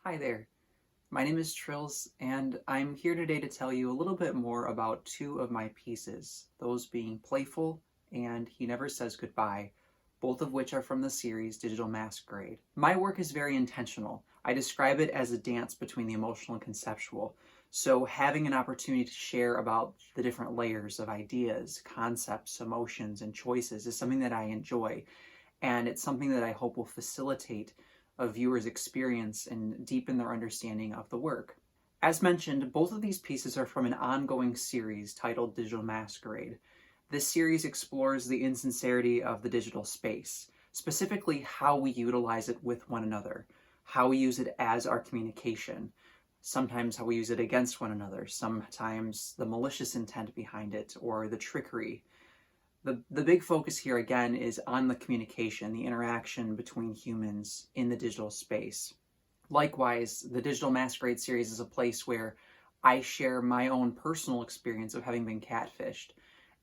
Hi there, my name is Trills, and I'm here today to tell you a little bit more about two of my pieces, those being Playful and He Never Says Goodbye, both of which are from the series Digital Masquerade. My work is very intentional. I describe it as a dance between the emotional and conceptual, so having an opportunity to share about the different layers of ideas, concepts, emotions, and choices is something that I enjoy, and it's something that I hope will facilitate a viewer's experience and deepen their understanding of the work. As mentioned, both of these pieces are from an ongoing series titled Digital Masquerade. This series explores the insincerity of the digital space, specifically how we utilize it with one another, how we use it as our communication, sometimes how we use it against one another, sometimes the malicious intent behind it or the trickery. The big focus here again is on the communication, the interaction between humans in the digital space. Likewise, the Digital Masquerade series is a place where I share my own personal experience of having been catfished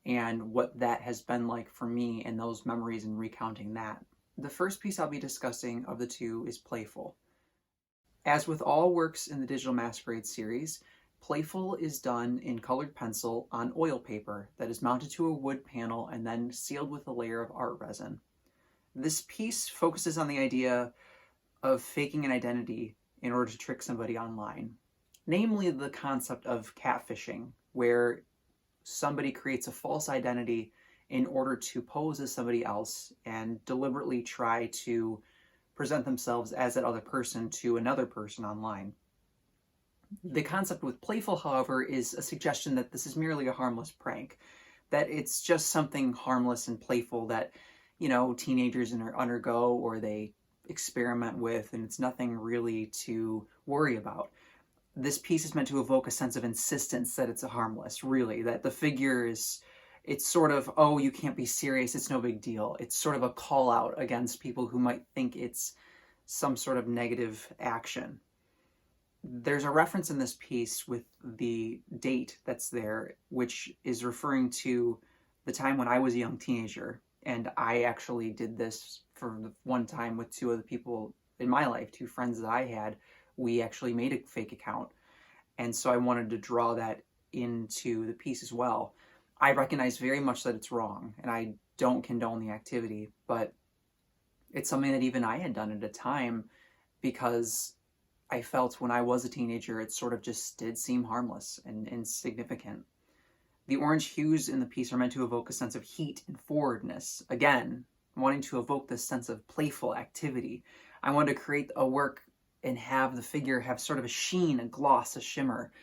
and what that has been like for me and those memories and recounting that. The first piece I'll be discussing of the two is Playful. As with all works in the Digital Masquerade series, Playful is done in colored pencil on oil paper that is mounted to a wood panel and then sealed with a layer of art resin. This piece focuses on the idea of faking an identity in order to trick somebody online, namely the concept of catfishing, where somebody creates a false identity in order to pose as somebody else and deliberately try to present themselves as that other person to another person online. The concept with Playful, however, is a suggestion that this is merely a harmless prank, that it's just something harmless and playful that, teenagers undergo or they experiment with, and it's nothing really to worry about. This piece is meant to evoke a sense of insistence that it's a harmless, really, that the figure is, it's sort of, oh, you can't be serious, it's no big deal. It's sort of a call out against people who might think it's some sort of negative action. There's a reference in this piece with the date that's there, which is referring to the time when I was a young teenager. And I actually did this for one time with two other people in my life, two friends that I had. We actually made a fake account. And so I wanted to draw that into the piece as well. I recognize very much that it's wrong, and I don't condone the activity, but it's something that even I had done at a time because I felt when I was a teenager, it sort of just did seem harmless and insignificant. The orange hues in the piece are meant to evoke a sense of heat and forwardness. Again, wanting to evoke this sense of playful activity. I wanted to create a work and have the figure have sort of a sheen, a gloss, a shimmer.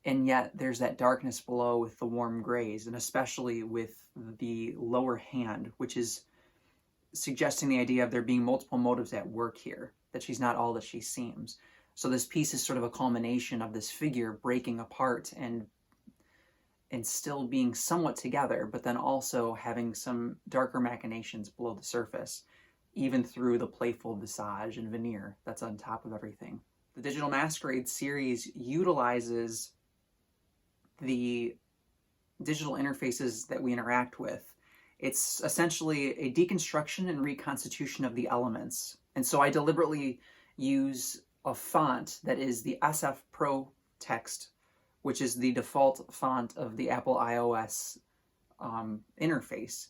And yet there's that darkness below with the warm grays, and especially with the lower hand, which is suggesting the idea of there being multiple motives at work here, that she's not all that she seems. So this piece is sort of a culmination of this figure breaking apart and still being somewhat together, but then also having some darker machinations below the surface, even through the playful visage and veneer that's on top of everything. The Digital Masquerade series utilizes the digital interfaces that we interact with. It's essentially a deconstruction and reconstitution of the elements. And so I deliberately use a font that is the SF Pro text, which is the default font of the Apple iOS interface.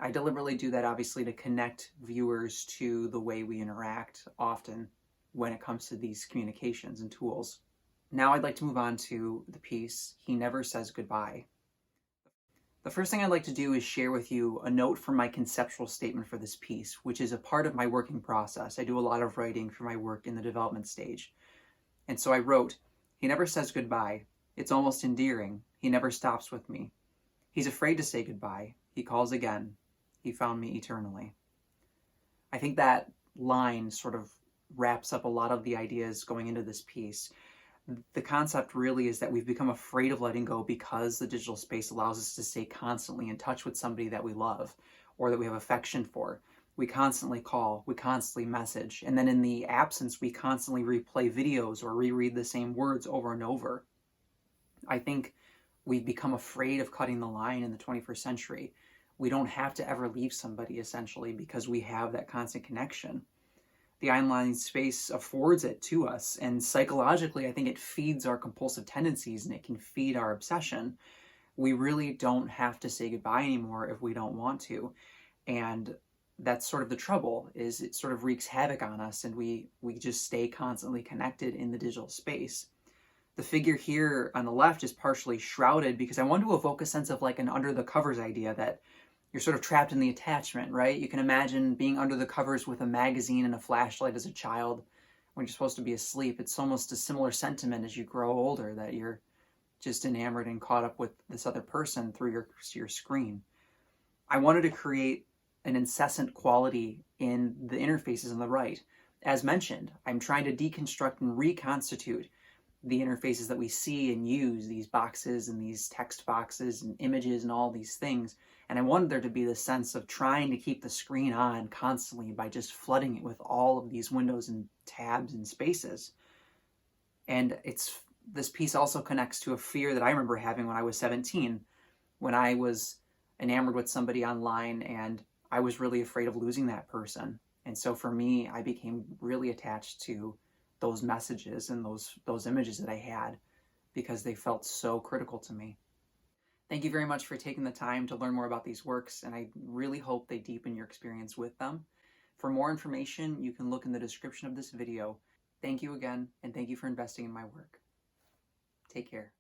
I deliberately do that obviously to connect viewers to the way we interact often when it comes to these communications and tools. Now I'd like to move on to the piece, He Never Says Goodbye. The first thing I'd like to do is share with you a note from my conceptual statement for this piece, which is a part of my working process. I do a lot of writing for my work in the development stage. And so I wrote, He never says goodbye. It's almost endearing. He never stops with me. He's afraid to say goodbye. He calls again. He found me eternally. I think that line sort of wraps up a lot of the ideas going into this piece. The concept really is that we've become afraid of letting go because the digital space allows us to stay constantly in touch with somebody that we love or that we have affection for. We constantly call, we constantly message, and then in the absence, we constantly replay videos or reread the same words over and over. I think we've become afraid of cutting the line in the 21st century. We don't have to ever leave somebody, essentially, because we have that constant connection. the online space affords it to us. And psychologically, I think it feeds our compulsive tendencies and it can feed our obsession. We really don't have to say goodbye anymore if we don't want to. And that's sort of the trouble, is it sort of wreaks havoc on us, and we just stay constantly connected in the digital space. The figure here on the left is partially shrouded because I want to evoke a sense of like an under the covers idea, that you're sort of trapped in the attachment, right? You can imagine being under the covers with a magazine and a flashlight as a child when you're supposed to be asleep. It's almost a similar sentiment as you grow older, that you're just enamored and caught up with this other person through your screen. I wanted to create an incessant quality in the interfaces on the right. As mentioned, I'm trying to deconstruct and reconstitute the interfaces that we see and use, these boxes and these text boxes and images and all these things. And I wanted there to be this sense of trying to keep the screen on constantly by just flooding it with all of these windows and tabs and spaces. And this piece also connects to a fear that I remember having when I was 17, when I was enamored with somebody online and I was really afraid of losing that person. And so for me, I became really attached to those messages and those images that I had because they felt so critical to me. Thank you very much for taking the time to learn more about these works, and I really hope they deepen your experience with them. For more information, you can look in the description of this video. Thank you again, and thank you for investing in my work. Take care.